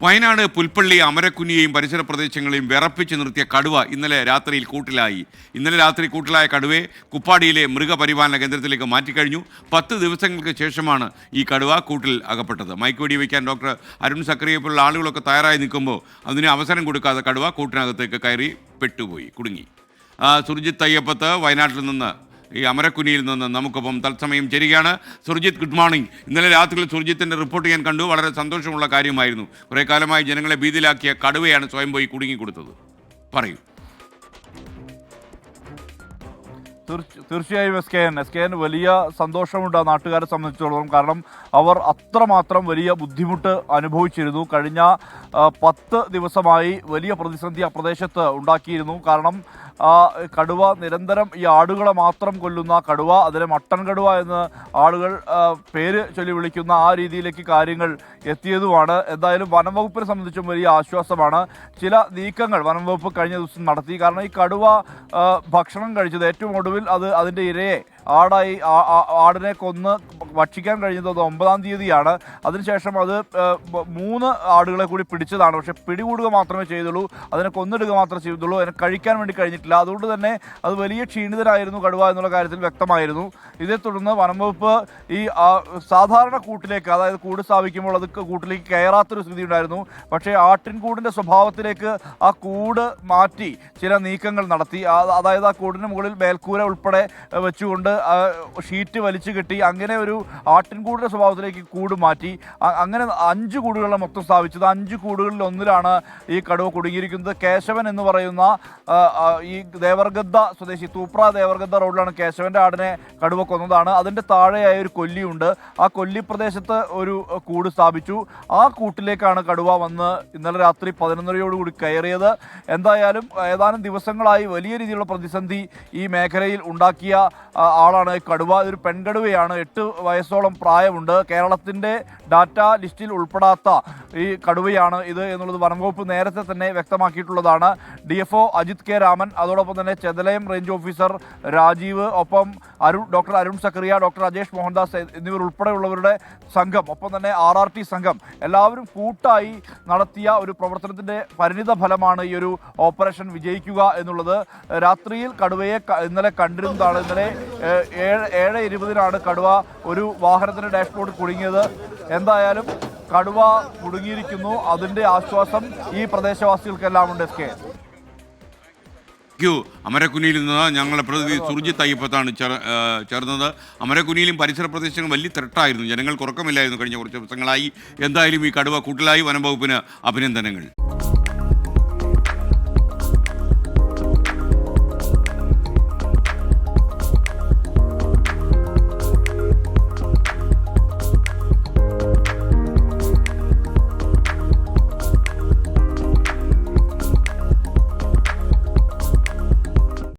വയനാട് പുൽപ്പള്ളി അമരക്കുനിയെയും പരിസര പ്രദേശങ്ങളെയും വിറപ്പിച്ച് നിർത്തിയ കടുവ ഇന്നലെ രാത്രിയിൽ കൂട്ടിലായി. ഇന്നലെ രാത്രി കൂട്ടിലായ കടുവയെ കുപ്പാടിയിലെ മൃഗപരിപാലന കേന്ദ്രത്തിലേക്ക് മാറ്റിക്കഴിഞ്ഞു. 10 ദിവസങ്ങൾക്ക് ശേഷമാണ് ഈ കടുവ കൂട്ടിൽ അകപ്പെട്ടത്. മയക്കുവെടി വയ്ക്കാൻ ഡോക്ടർ അരുൺ സക്കറിയെ പോലുള്ള ആളുകളൊക്കെ തയ്യാറായി നിൽക്കുമ്പോൾ അതിന് അവസരം കൊടുക്കാതെ കടുവ കൂട്ടിനകത്തേക്ക് കയറി പെട്ടുപോയി, കുടുങ്ങി. സുർജിത്ത് അയ്യപ്പത്ത് വയനാട്ടിൽ നിന്ന്, ഈ അമരക്കുനിയിൽ നിന്ന് നമുക്കൊപ്പം തത്സമയം ചേരുകയാണ്. Surjit, good morning. ഇന്നലെ രാത്രിയിൽ സുർജിത്തിൻ്റെ റിപ്പോർട്ട് ഞാൻ കണ്ടു. വളരെ സന്തോഷമുള്ള കാര്യമായിരുന്നു. കുറേ കാലമായി ജനങ്ങളെ ഭീതിയിലാക്കിയ കടുവയാണ് സ്വയം പോയി കുടുങ്ങിക്കൊടുത്തത്. പറയൂ. തീർച്ചയായും എസ് കെ എൻ വലിയ സന്തോഷമുണ്ട് നാട്ടുകാരെ സംബന്ധിച്ചിടത്തോളം. കാരണം അവർ അത്രമാത്രം വലിയ ബുദ്ധിമുട്ട് അനുഭവിച്ചിരുന്നു. കഴിഞ്ഞ 10 ദിവസമായി വലിയ പ്രതിസന്ധി ആ പ്രദേശത്ത് ഉണ്ടാക്കിയിരുന്നു. കാരണം കടുവ നിരന്തരം ഈ ആടുകളെ മാത്രം കൊല്ലുന്ന കടുവ, അതിനെ മട്ടൻ കടുവ എന്ന് ആളുകൾ പേര് ചൊല്ലി വിളിക്കുന്ന ആ രീതിയിലേക്ക് കാര്യങ്ങൾ എത്തിയതുമാണ്. എന്തായാലും വനംവകുപ്പിനെ സംബന്ധിച്ചും വലിയ ആശ്വാസമാണ്. ചില നീക്കങ്ങൾ വനംവകുപ്പ് കഴിഞ്ഞ ദിവസം നടത്തി. കാരണം ഈ കടുവ ഭക്ഷണം കഴിച്ചത് ഏറ്റവും ഒടുവിൽ അതിൻ്റെ ഇരയെ ആടിനെ കൊന്ന് ഭക്ഷിക്കാൻ കഴിഞ്ഞത് 9-ാം തീയതിയാണ്. അതിനുശേഷം അത് 3 ആടുകളെ കൂടി പിടിച്ചതാണ്. പക്ഷേ പിടികൂടുക മാത്രമേ ചെയ്തുള്ളൂ, അതിനെ കൊന്നിടുക മാത്രമേ ചെയ്തുള്ളൂ, അതിനെ കഴിക്കാൻ വേണ്ടി കഴിഞ്ഞിട്ടില്ല. അതുകൊണ്ട് തന്നെ അത് വലിയ ക്ഷീണിതരായിരുന്നു കടുവ എന്നുള്ള കാര്യത്തിൽ വ്യക്തമായിരുന്നു. ഇതേ തുടർന്ന് വനംവകുപ്പ് ഈ സാധാരണ കൂട്ടിലേക്ക്, അതായത് കൂട് സ്ഥാപിക്കുമ്പോൾ അത് കൂട്ടിലേക്ക് കയറാത്തൊരു സ്ഥിതി ഉണ്ടായിരുന്നു. പക്ഷേ ആട്ടിൻകൂടിൻ്റെ സ്വഭാവത്തിലേക്ക് ആ കൂട് മാറ്റി ചില നീക്കങ്ങൾ നടത്തി. അതായത് ആ കൂടിന് മുകളിൽ മേൽക്കൂര ഉൾപ്പെടെ വെച്ചുകൊണ്ട് ഷീറ്റ് വലിച്ചു കെട്ടി അങ്ങനെ ഒരു ആട്ടിൻകൂടിൻ്റെ സ്വഭാവത്തിലേക്ക് കൂട് മാറ്റി. അങ്ങനെ 5 കൂടുകളാണ് മൊത്തം സ്ഥാപിച്ചത്. 5 കൂടുകളിൽ ഒന്നിലാണ് ഈ കടുവ കുടുങ്ങിയിരിക്കുന്നത്. കേശവൻ എന്ന് പറയുന്ന ഈ ദേവർഗദ്ദ സ്വദേശി, തൂപ്ര ദേവർഗദ്ദ റോഡിലാണ് കേശവൻ്റെ ആടിനെ കടുവ കൊന്നതാണ്. അതിൻ്റെ താഴെയായ ഒരു കൊല്ലിയുണ്ട്. ആ കൊല്ലി പ്രദേശത്ത് ഒരു കൂട് സ്ഥാപിച്ചു. ആ കൂട്ടിലേക്കാണ് കടുവ വന്ന് ഇന്നലെ രാത്രി 11:30യോടുകൂടി കയറിയത്. എന്തായാലും ഏതാനും ദിവസങ്ങളായി വലിയ രീതിയിലുള്ള പ്രതിസന്ധി ഈ മേഖലയിൽ ഉണ്ടാക്കിയ ആളാണ് കടുവ. ഇതൊരു പെൺകടുവയാണ്. 8 വയസ്സോളം പ്രായമുണ്ട്. കേരളത്തിൻ്റെ ഡാറ്റ ലിസ്റ്റിൽ ഉൾപ്പെടാത്ത ഈ കടുവയാണ് ഇത് എന്നുള്ളത് വനംവകുപ്പ് നേരത്തെ തന്നെ വ്യക്തമാക്കിയിട്ടുള്ളതാണ്. DFO അജിത് കെ രാമൻ, അതോടൊപ്പം തന്നെ ചെതലയം റേഞ്ച് ഓഫീസർ രാജീവ്, ഒപ്പം ഡോക്ടർ അരുൺ സക്കറിയ, ഡോക്ടർ അജേഷ് മോഹൻദാസ് എന്നിവർ ഉൾപ്പെടെയുള്ളവരുടെ സംഘം, ഒപ്പം തന്നെ RRT സംഘം, എല്ലാവരും കൂട്ടായി നടത്തിയ ഒരു പ്രവർത്തനത്തിൻ്റെ പരിണിത ഫലമാണ് ഈ ഒരു ഓപ്പറേഷൻ വിജയിക്കുക എന്നുള്ളത്. രാത്രിയിൽ കടുവയെ ഇന്നലെ കണ്ടിരുന്നതാണ്. ഇന്നലെ 7:20 കടുവ ഒരു വാഹനത്തിൻ്റെ ഡാഷ്ബോർഡിൽ കുടുങ്ങിയത്. എന്തായാലും കടുവ കുടുങ്ങിയിരിക്കുന്നു. അതിൻ്റെ ആശ്വാസം ഈ പ്രദേശവാസികൾക്കെല്ലാം ഉണ്ട്. എസ് കെ അമരക്കുനിയിൽ നിന്ന് ഞങ്ങളുടെ പ്രതിനിധി സുർജിത്ത് അയ്യപ്പത്താണ് ചേർന്നത്. അമരക്കുനിയിലും പരിസര പ്രദേശങ്ങളും വലിയ ത്രെട്ടായിരുന്നു. ജനങ്ങൾക്ക് ഉറക്കമില്ലായിരുന്നു കഴിഞ്ഞ കുറച്ച് ദിവസങ്ങളായി. എന്തായാലും ഈ കടുവ കൂട്ടിലായി. വനംവകുപ്പിന് അഭിനന്ദനങ്ങൾ.